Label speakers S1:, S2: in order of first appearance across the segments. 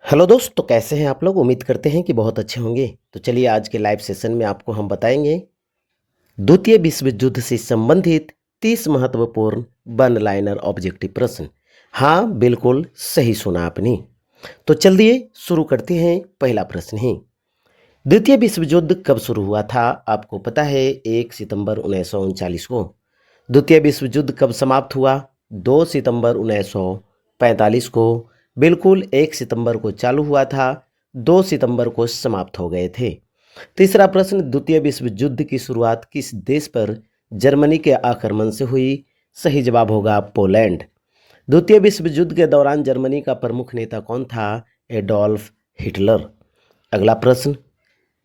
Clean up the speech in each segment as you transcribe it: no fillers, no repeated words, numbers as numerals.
S1: Hello दोस्त, तो कैसे हैं आप लोग। उम्मीद करते हैं कि बहुत अच्छे होंगे। तो चलिए आज के लाइव सेशन में आपको हम बताएंगे द्वितीय विश्व युद्ध से संबंधित 30 महत्वपूर्ण वन लाइनर ऑब्जेक्टिव प्रश्न। हाँ, बिल्कुल सही सुना आपने। तो चलिए शुरू करते हैं। पहला प्रश्न है, द्वितीय विश्व युद्ध कब शुरू हुआ था। आपको पता है 1 सितंबर 1939 को। द्वितीय विश्व युद्ध कब समाप्त हुआ, 2 सितंबर 1945 को। बिल्कुल 1 सितंबर को चालू हुआ था, 2 सितंबर को समाप्त हो गए थे। तीसरा प्रश्न, द्वितीय विश्व युद्ध की शुरुआत किस देश पर जर्मनी के आक्रमण से हुई। सही जवाब होगा पोलैंड। द्वितीय विश्व युद्ध के दौरान जर्मनी का प्रमुख नेता कौन था। Adolf Hitler. अगला प्रश्न,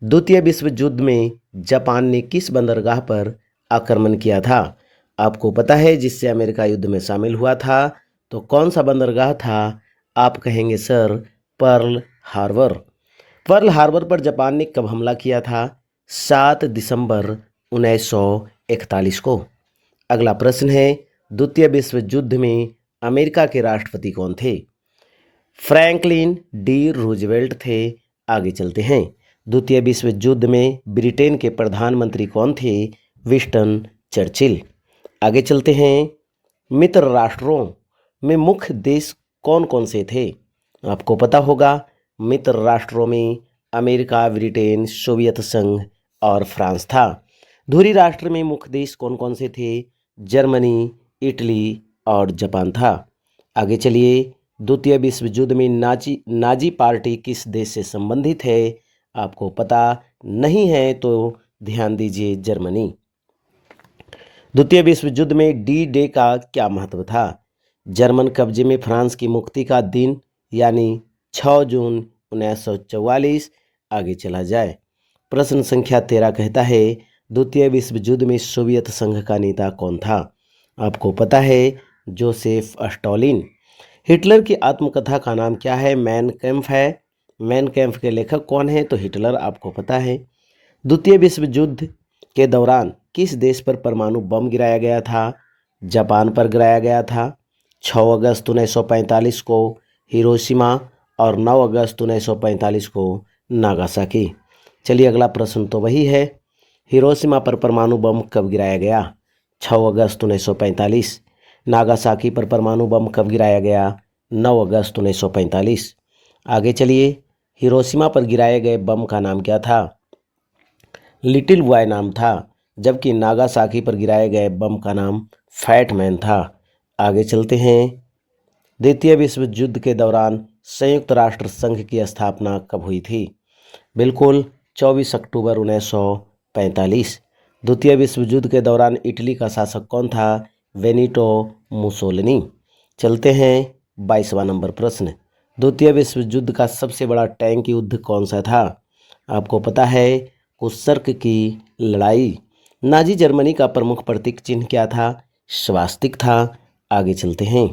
S1: द्वितीय विश्व युद्ध में जापान ने किस बंदरगाह पर आक्रमण किया था। आपको पता है जिससे अमेरिका युद्ध में शामिल हुआ था। तो कौन सा बंदरगाह था। आप कहेंगे sir Pearl Harbor. Pearl Harbor पर जापान ने कब हमला किया था। 7 दिसंबर 1941 को। अगला प्रश्न है, द्वितीय विश्व युद्ध में अमेरिका के राष्ट्रपति कौन थे। फ्रैंकलिन डी रूजवेल्ट थे। आगे चलते हैं। द्वितीय विश्व युद्ध में ब्रिटेन के प्रधानमंत्री कौन थे। Winston Churchill. आगे चलते हैं। मित्र राष्ट्रों में मुख्य देश कौन कौन से थे। आपको पता होगा मित्र राष्ट्रों में अमेरिका, ब्रिटेन, सोवियत संघ और फ्रांस था। धुरी राष्ट्र में मुख्य देश कौन कौन से थे। जर्मनी, इटली और जापान था। आगे चलिए। द्वितीय विश्व युद्ध में नाजी पार्टी किस देश से संबंधित है। आपको पता नहीं है तो ध्यान दीजिए, जर्मनी। द्वितीय विश्व युद्ध में डी डे का क्या महत्व था। जर्मन कब्जे में फ्रांस की मुक्ति का दिन, यानी 6 जून 1944। आगे चला जाए। प्रश्न संख्या 13 कहता है, द्वितीय विश्व युद्ध में सोवियत संघ का नेता कौन था। आपको पता है जोसेफ स्टॉलिन। हिटलर की आत्मकथा का नाम क्या है। मैन कैम्फ है। मैन कैम्फ के लेखक कौन है। तो हिटलर। आपको पता है। द्वितीय विश्व युद्ध के दौरान किस देश पर परमाणु बम गिराया गया था। जापान पर गिराया गया था। 6 अगस्त 1945 को हिरोशिमा और 9 अगस्त 1945 को नागासाकी। चलिए अगला प्रश्न तो वही है, हिरोशिमा पर परमाणु बम कब गिराया गया। 6 अगस्त 1945। नागासाकी पर परमाणु बम कब गिराया गया। 9 अगस्त 1945। आगे चलिए। हिरोशिमा पर गिराए गए बम का नाम क्या था। लिटिल बॉय नाम था, जबकि नागासाकी पर गिराए गए बम का नाम फैट मैन था। आगे चलते हैं। द्वितीय विश्व युद्ध के दौरान संयुक्त राष्ट्र संघ की स्थापना कब हुई थी। बिल्कुल 24 अक्टूबर 1945। द्वितीय विश्व युद्ध के दौरान इटली का शासक कौन था। Benito Mussolini. चलते हैं 22वां नंबर प्रश्न, द्वितीय विश्व युद्ध का सबसे बड़ा टैंक युद्ध कौन सा था। आपको पता है कुर्स्क की लड़ाई। नाजी जर्मनी का प्रमुख प्रतीक चिन्ह क्या था। स्वास्तिक था। आगे चलते हैं।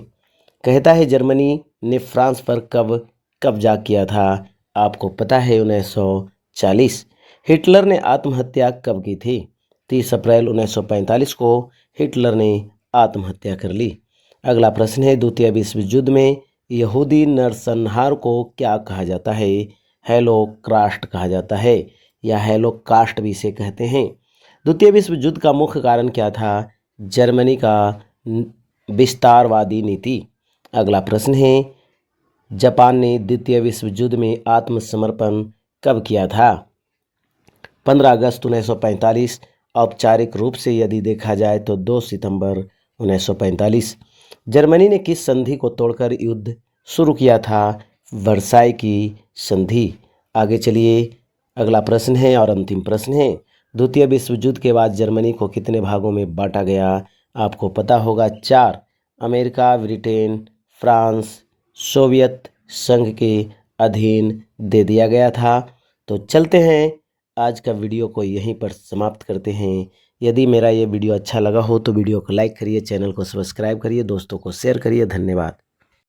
S1: कहता है जर्मनी ने फ्रांस पर कब कब्जा किया था। आपको पता है 1940। हिटलर ने आत्महत्या कब की थी। 30 अप्रैल 1945 को हिटलर ने आत्महत्या कर ली। अगला प्रश्न है, द्वितीय विश्व युद्ध में यहूदी नरसंहार को क्या कहा जाता है। हेलोकास्ट कहा जाता है, या हेलोकास्ट भी इसे कहते हैं। द्वितीय विश्व युद्ध का मुख्य कारण क्या था। जर्मनी का विस्तारवादी नीति। अगला प्रश्न है, जापान ने द्वितीय विश्व युद्ध में आत्मसमर्पण कब किया था। 15 अगस्त 1945। औपचारिक रूप से यदि देखा जाए तो 2 सितंबर 1945। जर्मनी ने किस संधि को तोड़कर युद्ध शुरू किया था। वर्साई की संधि। आगे चलिए। अगला प्रश्न है और अंतिम प्रश्न है, द्वितीय विश्व युद्ध के बाद जर्मनी को कितने भागों में बांटा गया। आपको पता होगा 4। अमेरिका, ब्रिटेन, फ्रांस, सोवियत संघ के अधीन दे दिया गया था। तो चलते हैं, आज का वीडियो को यहीं पर समाप्त करते हैं। यदि मेरा ये वीडियो अच्छा लगा हो तो वीडियो को लाइक करिए, चैनल को सब्सक्राइब करिए, दोस्तों को शेयर करिए। धन्यवाद।